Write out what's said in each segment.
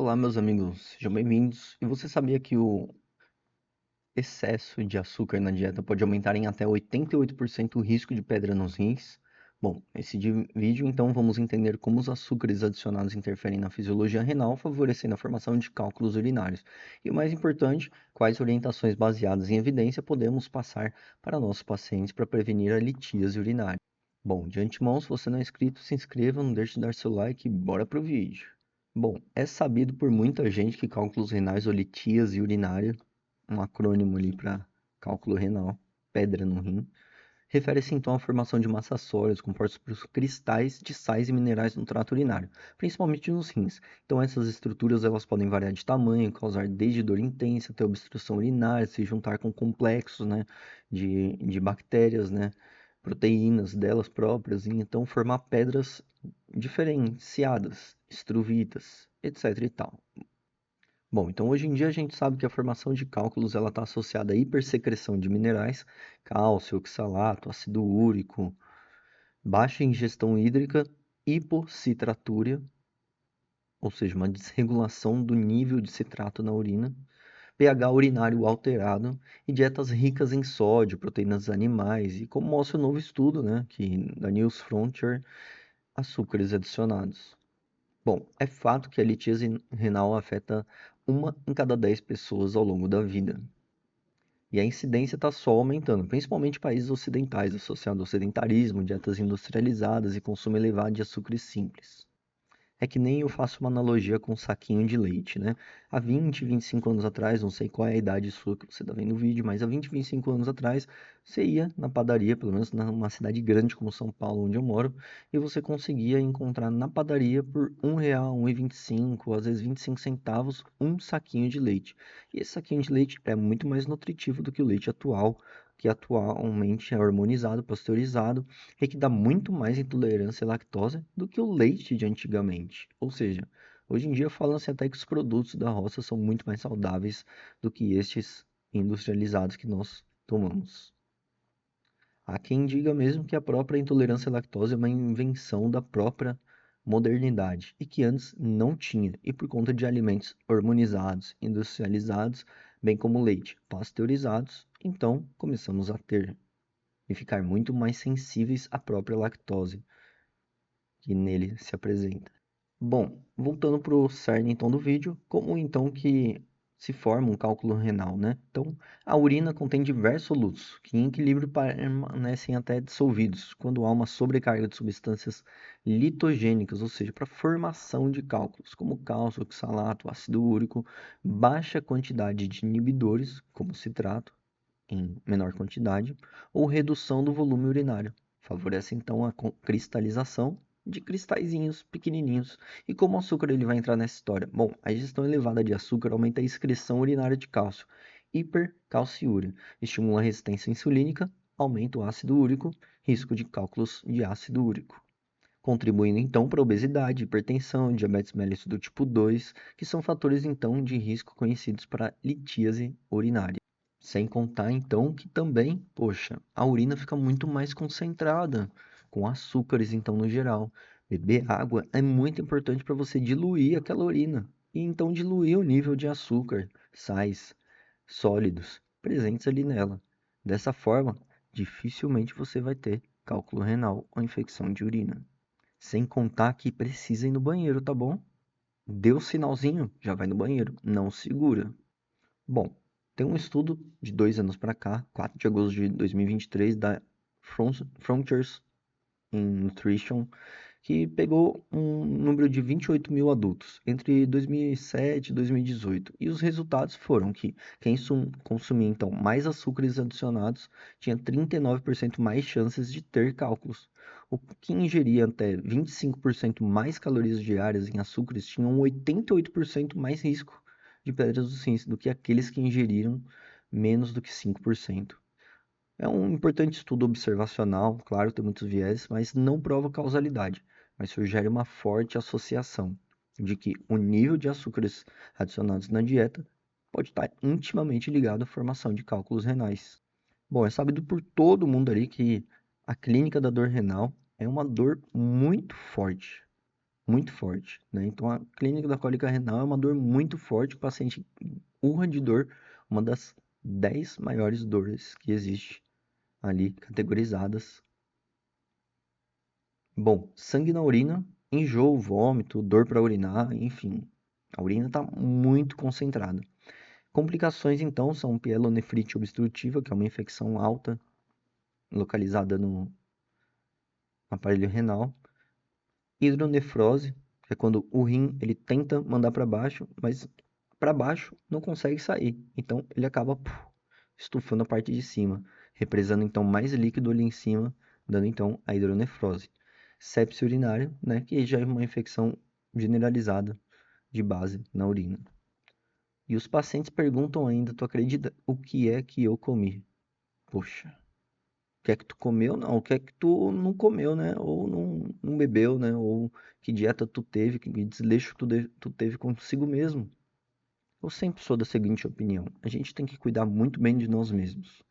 Olá, meus amigos, sejam bem-vindos. E você sabia que o excesso de açúcar na dieta pode aumentar em até 88% o risco de pedra nos rins? Bom, nesse vídeo, então, vamos entender como os açúcares adicionados interferem na fisiologia renal, favorecendo a formação de cálculos urinários. E o mais importante, quais orientações baseadas em evidência podemos passar para nossos pacientes para prevenir a litíase urinária. Bom, de antemão, se você não é inscrito, se inscreva, não deixe de dar seu like e bora pro vídeo. Bom, é sabido por muita gente que cálculos renais ou litíase urinária, um acrônimo ali para cálculo renal, pedra no rim, refere-se então à formação de massas sólidas compostas por cristais de sais e minerais no trato urinário, principalmente nos rins. Então essas estruturas elas podem variar de tamanho, causar desde dor intensa até obstrução urinária, se juntar com complexos, né, de bactérias, né, proteínas delas próprias, e então formar pedras diferenciadas, estruvitas, etc e tal. Bom, então hoje em dia a gente sabe que a formação de cálculos ela está associada à hipersecreção de minerais, cálcio, oxalato, ácido úrico, baixa ingestão hídrica, hipocitratúria, ou seja, uma desregulação do nível de citrato na urina, pH urinário alterado e dietas ricas em sódio, proteínas animais e, como mostra o novo estudo, né, que da News Frontier, açúcares adicionados. Bom, é fato que a litíase renal afeta uma em cada 10 pessoas ao longo da vida. E a incidência está só aumentando, principalmente em países ocidentais, associados ao sedentarismo, dietas industrializadas e consumo elevado de açúcares simples. É que nem eu faço uma analogia com um saquinho de leite, né? Há 20, 25 anos atrás, não sei qual é a idade sua que você está vendo o vídeo, mas há 20, 25 anos atrás, você ia na padaria, pelo menos numa cidade grande como São Paulo, onde eu moro, e você conseguia encontrar na padaria por R$ 1, R$ 1,25, às vezes 25 centavos, um saquinho de leite. E esse saquinho de leite é muito mais nutritivo do que o leite atual, que atualmente é hormonizado, pasteurizado, e que dá muito mais intolerância à lactose do que o leite de antigamente. Ou seja, hoje em dia falam-se até que os produtos da roça são muito mais saudáveis do que estes industrializados que nós tomamos. Há quem diga mesmo que a própria intolerância à lactose é uma invenção da própria modernidade e que antes não tinha, e por conta de alimentos hormonizados, industrializados, bem como leite, pasteurizados, então começamos a ter e ficar muito mais sensíveis à própria lactose que nele se apresenta. Bom, voltando para o cerne então do vídeo, como então que se forma um cálculo renal, né? Então, a urina contém diversos solutos que em equilíbrio permanecem até dissolvidos quando há uma sobrecarga de substâncias litogênicas, ou seja, para formação de cálculos, como cálcio, oxalato, ácido úrico, baixa quantidade de inibidores, como citrato, em menor quantidade, ou redução do volume urinário. Favorece então a cristalização de cristalzinhos pequenininhos. E como o açúcar ele vai entrar nessa história? Bom, a ingestão elevada de açúcar aumenta a excreção urinária de cálcio, hipercalciúria, estimula a resistência insulínica, aumenta o ácido úrico, risco de cálculos de ácido úrico. Contribuindo então para a obesidade, hipertensão, diabetes mellitus do tipo 2, que são fatores então de risco conhecidos para litíase urinária. Sem contar então que também, poxa, a urina fica muito mais concentrada, com açúcares então no geral. Beber água é muito importante para você diluir aquela urina e então diluir o nível de açúcar, sais, sólidos presentes ali nela. Dessa forma, dificilmente você vai ter cálculo renal ou infecção de urina. Sem contar que precisa ir no banheiro, tá bom? Deu sinalzinho, já vai no banheiro, não segura. Bom, tem um estudo de 2 anos para cá, 4 de agosto de 2023, da Frontiers in Nutrition, que pegou um número de 28 mil adultos entre 2007 e 2018. E os resultados foram que quem consumia então mais açúcares adicionados tinha 39% mais chances de ter cálculos. O que ingeria até 25% mais calorias diárias em açúcares tinham 88% mais risco de pedras dos rins do que aqueles que ingeriram menos do que 5%. É um importante estudo observacional, claro, tem muitos viés, mas não prova causalidade, mas sugere uma forte associação de que o nível de açúcares adicionados na dieta pode estar intimamente ligado à formação de cálculos renais. Bom, é sabido por todo mundo ali que a clínica da dor renal é uma dor muito forte. muito forte, né? Então, a clínica da cólica renal é uma dor muito forte, o paciente urra de dor, uma das 10 maiores dores que existe ali, categorizadas. Bom, sangue na urina, enjoo, vômito, dor para urinar, enfim, a urina está muito concentrada. Complicações, então, são pielonefrite obstrutiva, que é uma infecção alta localizada no aparelho renal, hidronefrose, que é quando o rim ele tenta mandar para baixo, mas para baixo não consegue sair. Então ele acaba estufando a parte de cima, represando então mais líquido ali em cima, dando então a hidronefrose. Sepse urinária, né, que já é uma infecção generalizada de base na urina. E os pacientes perguntam ainda, tu acredita, o que é que eu comi? Poxa, o que é que tu comeu? Não, o que é que tu não comeu, né? Ou não bebeu, né? Ou que dieta tu teve, que desleixo tu teve consigo mesmo. Eu sempre sou da seguinte opinião: a gente tem que cuidar muito bem de nós mesmos.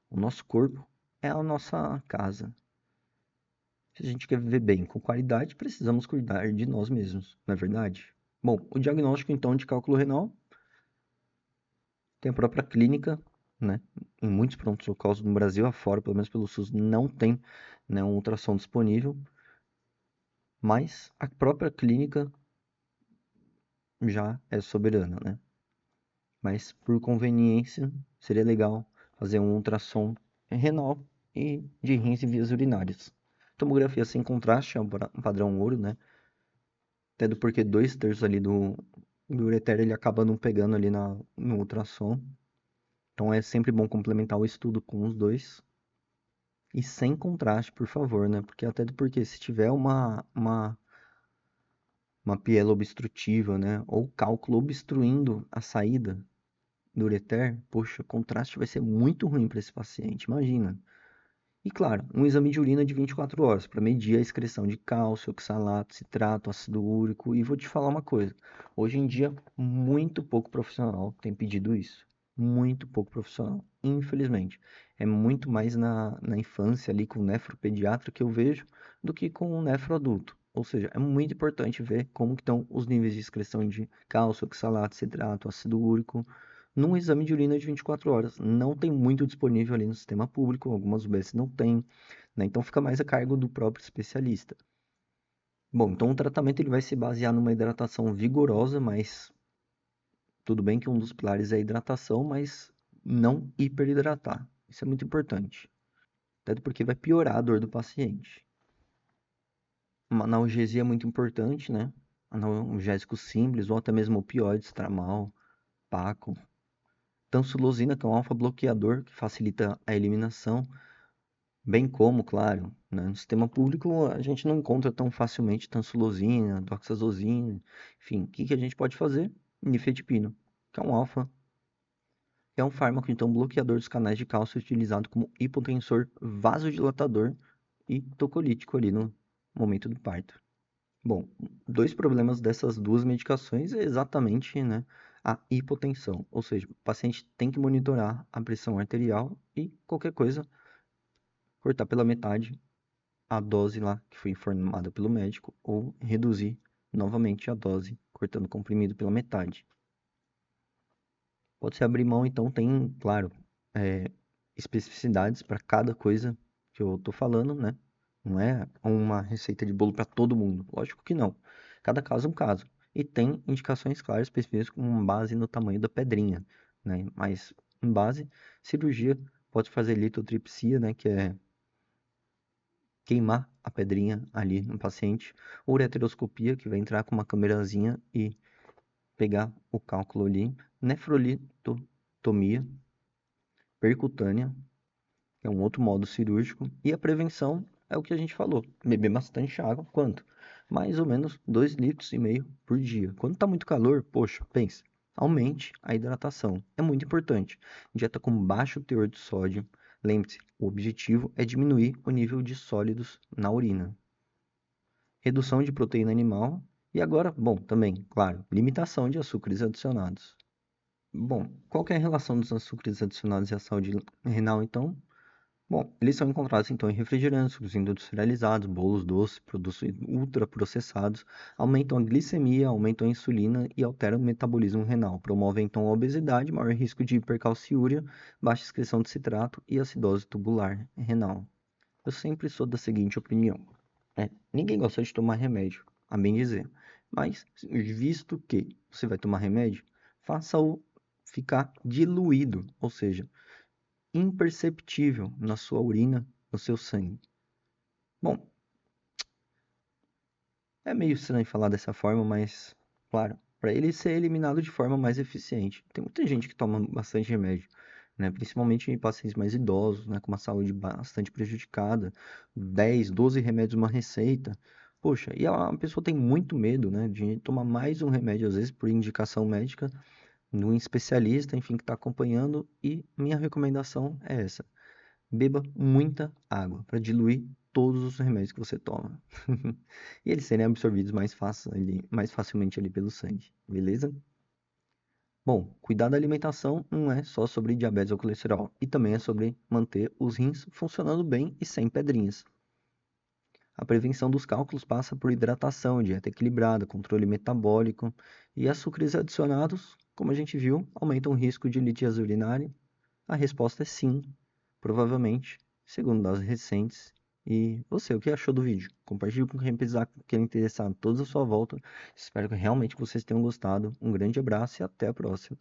O nosso corpo é a nossa casa. Se a gente quer viver bem, com qualidade, precisamos cuidar de nós mesmos, não é verdade? Bom, o diagnóstico então de cálculo renal tem a própria clínica, né? Em muitos pronto-socorros no Brasil afora, pelo menos pelo SUS, não tem, né, um ultrassom disponível, mas a própria clínica já é soberana, né? Mas por conveniência, seria legal fazer um ultrassom renal e de rins e vias urinárias. Tomografia sem contraste é um padrão ouro, né? Até do porque 2/3 ali do ureter ele acaba não pegando ali no ultrassom. Então é sempre bom complementar o estudo com os dois. E sem contraste, por favor, né? Porque até do porque se tiver uma piela obstrutiva, né? Ou cálculo obstruindo a saída do ureter, poxa, o contraste vai ser muito ruim para esse paciente, imagina. E claro, um exame de urina de 24 horas para medir a excreção de cálcio, oxalato, citrato, ácido úrico. E vou te falar uma coisa: hoje em dia, muito pouco profissional tem pedido isso. Muito pouco profissional, infelizmente. É muito mais na infância, ali com o nefropediatra que eu vejo, do que com o nefroadulto. Ou seja, é muito importante ver como que estão os níveis de excreção de cálcio, oxalato, citrato, ácido úrico, num exame de urina de 24 horas. Não tem muito disponível ali no sistema público, algumas UBS não tem, né? Então fica mais a cargo do próprio especialista. Bom, então o tratamento ele vai se basear numa hidratação vigorosa, mas tudo bem que um dos pilares é a hidratação, mas não hiperidratar. Isso é muito importante, até porque vai piorar a dor do paciente. Uma analgesia é muito importante, né? Analgésico simples ou até mesmo opioides, tramal, Paco. Tansulosina, que é um alfa-bloqueador que facilita a eliminação, bem como, claro, né, no sistema público a gente não encontra tão facilmente tansulosina, doxazosina, enfim, o que que a gente pode fazer? Nifedipino, que é um alfa, é um fármaco então bloqueador dos canais de cálcio utilizado como hipotensor vasodilatador e tocolítico ali no momento do parto. Bom, dois problemas dessas duas medicações é exatamente, né, a hipotensão, ou seja, o paciente tem que monitorar a pressão arterial e qualquer coisa cortar pela metade a dose lá que foi informada pelo médico ou reduzir novamente a dose cortando o comprimido pela metade. Pode-se abrir mão, então tem, claro, é, especificidades para cada coisa que eu tô falando, né? Não é uma receita de bolo para todo mundo. Lógico que não. Cada caso é um caso. E tem indicações claras específicas com base no tamanho da pedrinha, né? Mas em base, cirurgia pode fazer litotripsia, né? Que é queimar a pedrinha ali no paciente. Ureteroscopia, que vai entrar com uma câmerazinha e pegar o cálculo ali. Nefrolitotomia percutânea, que é um outro modo cirúrgico. E a prevenção é o que a gente falou: beber bastante água. Quanto? Mais ou menos 2,5 litros por dia. Quando está muito calor, poxa, pensa, aumente a hidratação. É muito importante. Dieta com baixo teor de sódio. Lembre-se, o objetivo é diminuir o nível de sólidos na urina. Redução de proteína animal. E agora, bom, também, claro, limitação de açúcares adicionados. Bom, qual que é a relação dos açúcares adicionados e a saúde renal, então? Bom, eles são encontrados então em refrigerantes, sucos industrializados, bolos doces, produtos ultraprocessados, aumentam a glicemia, aumentam a insulina e alteram o metabolismo renal, promovem então a obesidade, maior risco de hipercalciúria, baixa excreção de citrato e acidose tubular renal. Eu sempre sou da seguinte opinião, ninguém gosta de tomar remédio, a bem dizer, mas visto que você vai tomar remédio, faça-o ficar diluído, ou seja, imperceptível na sua urina, no seu sangue. Bom, é meio estranho falar dessa forma, mas, claro, para ele ser eliminado de forma mais eficiente. Tem muita gente que toma bastante remédio, né? Principalmente em pacientes mais idosos, né? Com uma saúde bastante prejudicada, 10, 12 remédios uma receita. Poxa, e a pessoa tem muito medo, né? De tomar mais um remédio, às vezes, por indicação médica, de um especialista, enfim, que está acompanhando. E minha recomendação é essa. Beba muita água para diluir todos os remédios que você toma. E eles serem absorvidos mais facilmente ali pelo sangue, beleza? Bom, cuidar da alimentação não é só sobre diabetes ou colesterol, e também é sobre manter os rins funcionando bem e sem pedrinhas. A prevenção dos cálculos passa por hidratação, dieta equilibrada, controle metabólico e açúcares adicionados, como a gente viu, aumentam o risco de litíase urinária. A resposta é sim, provavelmente, segundo dados recentes. E você, o que achou do vídeo? Compartilhe com quem precisar, quem interessar, todos à sua volta. Espero que realmente vocês tenham gostado. Um grande abraço e até a próxima.